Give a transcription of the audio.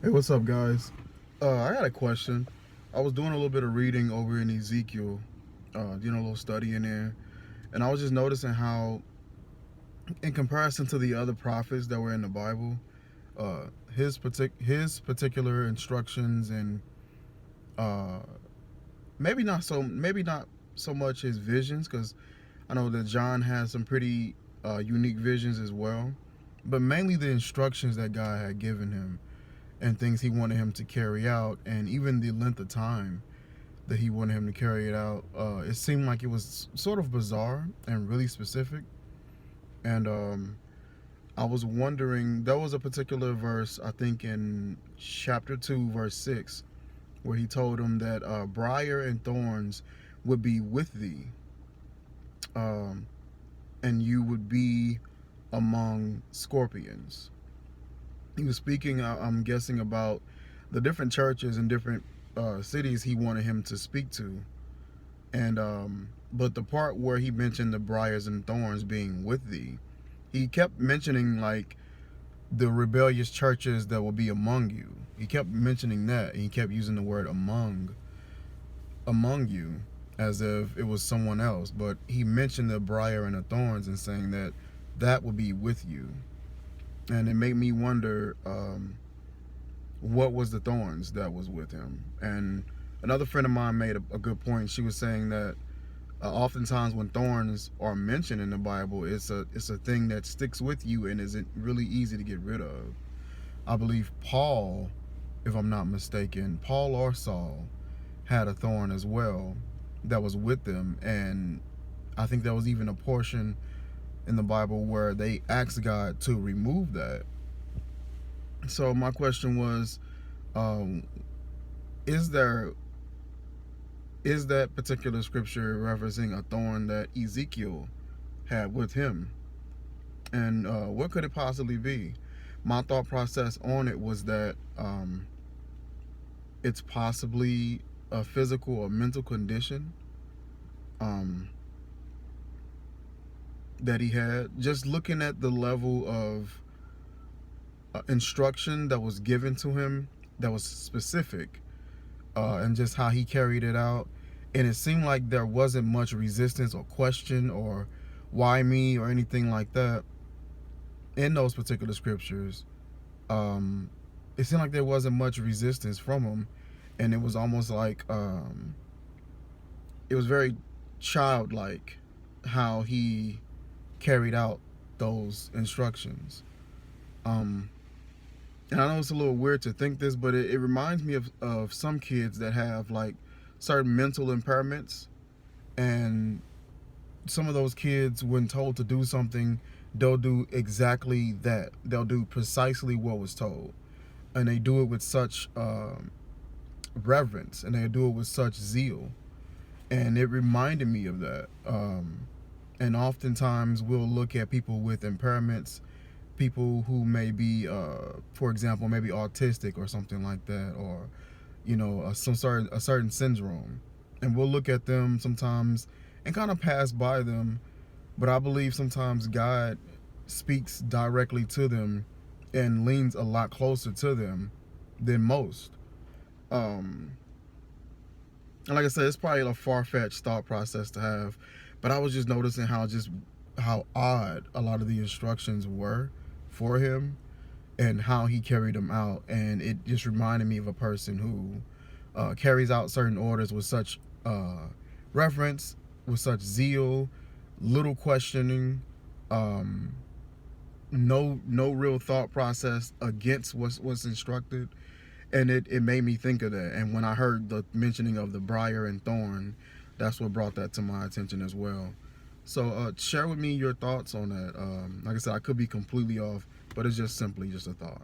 Hey, what's up, guys? I got a question. I was doing a little bit of reading over in Ezekiel, doing a little study in there, and I was just noticing how, in comparison to the other prophets that were in the Bible, his particular instructions and uh, maybe not so much his visions, because I know that John has some pretty unique visions as well, but mainly the instructions that God had given him and things he wanted him to carry out, and even the length of time that he wanted him to carry it out. It seemed like it was sort of bizarre and really specific. And I was wondering, there was a particular verse, I think in chapter 2, verse 6, where he told him that Briar and Thorns would be with thee, um, and you would be among scorpions. He was speaking, I'm guessing, about the different churches and different cities he wanted him to speak to. And but the part where he mentioned the briars and thorns being with thee, he kept mentioning like the rebellious churches that will be among you. He kept mentioning that, and he kept using the word among you, as if it was someone else. But he mentioned the briar and the thorns and saying that that will be with you. And it made me wonder, what was the thorns that was with him. And another friend of mine made a good point. She was saying that oftentimes when thorns are mentioned in the Bible, it's a thing that sticks with you and isn't really easy to get rid of. I believe Paul, if I'm not mistaken, Paul or Saul had a thorn as well that was with them, and I think there was even a portion in the Bible where they asked God to remove that. So my question was, um, is there is that particular scripture referencing a thorn that Ezekiel had with him, and what could it possibly be? My thought process on it was that it's possibly a physical or mental condition um, that he had. Just looking at the level of instruction that was given to him, that was specific, and just how he carried it out. And it seemed like there wasn't much resistance or question or why me or anything like that in those particular scriptures. Um, it seemed like there wasn't much resistance from him, and it was almost like it was very childlike how he carried out those instructions. Um, and I know it's a little weird to think this, but it reminds me of some kids that have like certain mental impairments, and some of those kids, when told to do something, they'll do exactly that. They'll do precisely what was told, and they do it with such reverence, and they do it with such zeal. And it reminded me of that. And oftentimes we'll look at people with impairments, people who may be, for example, maybe autistic or something like that, or a certain syndrome, and we'll look at them sometimes and kind of pass by them. But I believe sometimes God speaks directly to them and leans a lot closer to them than most. Um, and like I said, it's probably a far-fetched thought process to have, but I was just noticing how odd a lot of the instructions were for him and how he carried them out. And it just reminded me of a person who carries out certain orders with such reverence, with such zeal, little questioning, um, no real thought process against what's instructed. And it made me think of that. And when I heard the mentioning of the briar and thorn, that's what brought that to my attention as well. So share with me your thoughts on that. Like I said, I could be completely off, but it's just simply just a thought.